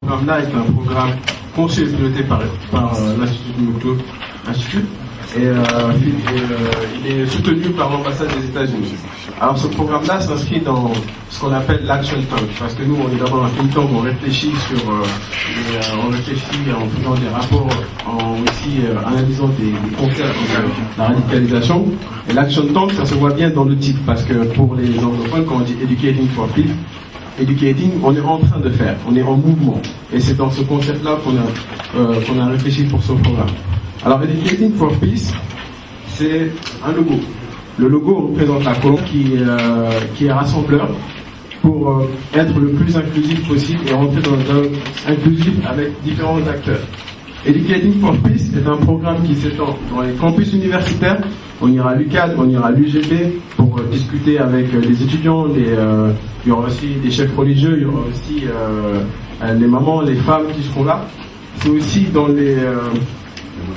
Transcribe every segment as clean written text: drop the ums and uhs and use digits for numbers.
programme-là est un programme conçu et piloté par l'Institut Mukto Institute et il est soutenu par l'ambassade des États-Unis. Alors ce programme-là s'inscrit dans ce qu'on appelle l'Action Tank, parce que nous on est d'abord un think tank, on réfléchit on réfléchit en faisant des rapports, en aussi analysant des concepts de la radicalisation. Et l'Action Tank, ça se voit bien dans le titre, parce que pour les anglophones, quand on dit Educating for Peace, Educating, on est en train de faire, on est en mouvement. Et c'est dans ce concept-là qu'on a réfléchi pour ce programme. Alors, Educating for Peace, c'est un logo. Le logo représente la colombe qui est rassembleur pour être le plus inclusif possible et rentrer dans un dialogue inclusif avec différents acteurs. Educating for Peace est un programme qui s'étend dans les campus universitaires. On ira à l'UCAD, on ira à l'UGB pour discuter avec les étudiants, il y aura aussi des chefs religieux, il y aura aussi les mamans, les femmes qui seront là. C'est aussi dans les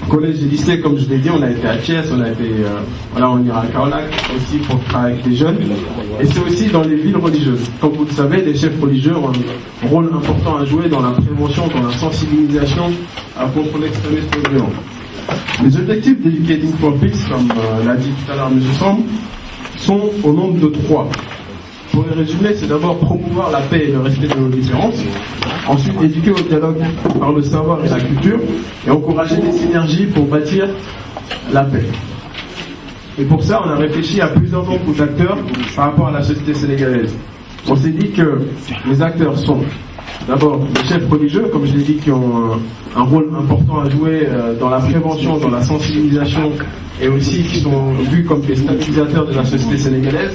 collèges et lycées, comme je l'ai dit, on a été à Thiès, on ira à Kaolack aussi pour travailler avec des jeunes. Et c'est aussi dans les villes religieuses. Comme vous le savez, les chefs religieux ont un rôle important à jouer dans la prévention, dans la sensibilisation contre l'extrémisme violent. Les objectifs d'Educating for Peace, comme l'a dit tout à l'heure M. Samb, sont au nombre de 3. Pour les résumer, c'est d'abord promouvoir la paix et le respect de nos différences, ensuite éduquer au dialogue par le savoir et la culture, et encourager les synergies pour bâtir la paix. Et pour ça, on a réfléchi à plusieurs nombres d'acteurs par rapport à la société sénégalaise. On s'est dit que les acteurs sont d'abord les chefs religieux, comme je l'ai dit, qui ont un rôle important à jouer dans la prévention, dans la sensibilisation, et aussi qui sont vus comme des stabilisateurs de la société sénégalaise.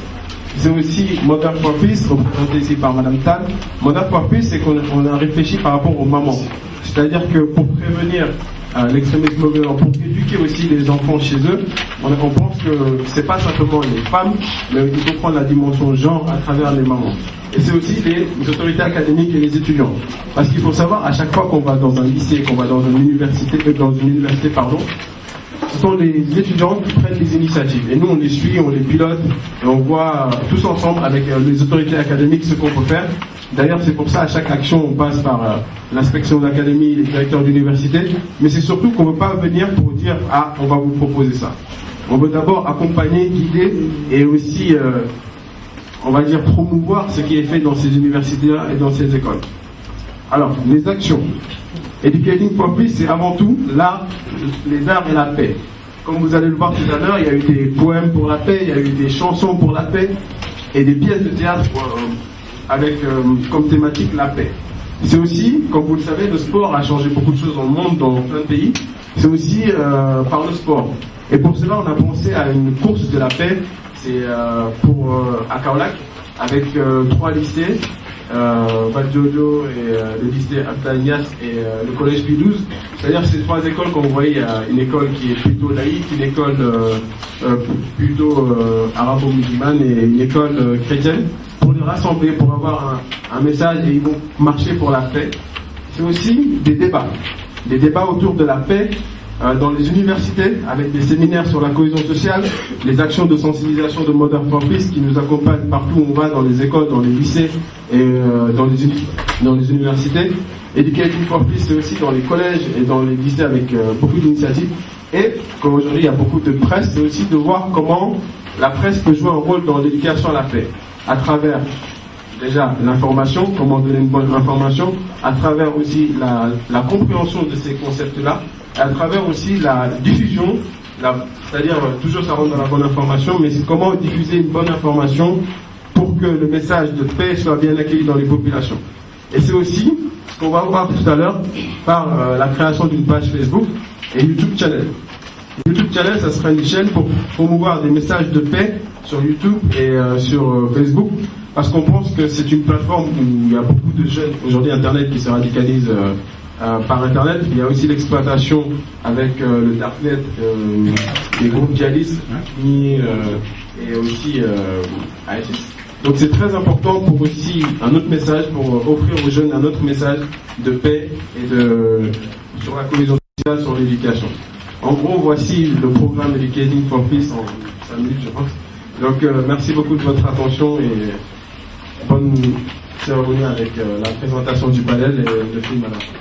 C'est aussi Mother for Peace, représenté ici par Madame Tal. Mother for Peace, c'est qu'on a réfléchi par rapport aux mamans. C'est-à-dire que pour prévenir l'extrémisme violent, pour éduquer aussi les enfants chez eux, on pense que c'est pas simplement les femmes, mais il faut prendre la dimension genre à travers les mamans. Et c'est aussi les autorités académiques et les étudiants. Parce qu'il faut savoir, à chaque fois qu'on va dans un lycée, qu'on va dans une université, ce sont les étudiants qui prennent les initiatives. Et nous, on les suit, on les pilote, et on voit tous ensemble avec les autorités académiques ce qu'on peut faire. D'ailleurs, c'est pour ça, à chaque action, on passe par l'inspection d'académie, les directeurs d'université. Mais c'est surtout qu'on ne veut pas venir pour dire « Ah, on va vous proposer ça ». On veut d'abord accompagner, guider, et aussi, on va dire, promouvoir ce qui est fait dans ces universités-là et dans ces écoles. Alors, les actions. Educating for Peace, c'est avant tout l'art, les arts et la paix. Comme vous allez le voir tout à l'heure, il y a eu des poèmes pour la paix, il y a eu des chansons pour la paix et des pièces de théâtre avec comme thématique la paix. C'est aussi, comme vous le savez, le sport a changé beaucoup de choses dans le monde, dans plein de pays. C'est aussi par le sport. Et pour cela, on a pensé à une course de la paix. C'est à Kaolack, avec 3 lycées. Badjojo et le lycée Abdalias et le collège P12. C'est-à-dire ces 3 écoles qu'on voyait, il y a une école qui est plutôt laïque, une école plutôt arabo-musulmane et une école chrétienne, pour les rassembler, pour avoir un message, et ils vont marcher pour la paix. C'est aussi des débats autour de la paix dans les universités, avec des séminaires sur la cohésion sociale, les actions de sensibilisation de Mother for Peace qui nous accompagnent partout où on va, dans les écoles, dans les lycées et dans les universités. Educating for Peace, c'est aussi dans les collèges et dans les lycées avec beaucoup d'initiatives. Et comme aujourd'hui il y a beaucoup de presse, c'est aussi de voir comment la presse peut jouer un rôle dans l'éducation à la paix, à travers déjà l'information, comment donner une bonne information, à travers aussi la compréhension de ces concepts-là, à travers aussi la diffusion, c'est-à-dire toujours ça rentre dans la bonne information, mais c'est comment diffuser une bonne information pour que le message de paix soit bien accueilli dans les populations. Et c'est aussi ce qu'on va voir tout à l'heure par la création d'une page Facebook et YouTube Channel. YouTube Channel, ça sera une chaîne pour promouvoir des messages de paix sur YouTube et sur Facebook, parce qu'on pense que c'est une plateforme où il y a beaucoup de jeunes, aujourd'hui Internet, qui se radicalisent par Internet. Il y a aussi l'exploitation avec le Darknet des groupes djihadistes et aussi ISIS. Donc c'est très important pour aussi un autre message, pour offrir aux jeunes un autre message de paix et sur la cohésion sociale, sur l'éducation. En gros, voici le programme Educating for Peace en 5 minutes, je pense. Donc merci beaucoup de votre attention et bonne cérémonie avec la présentation du panel et le film à la fin.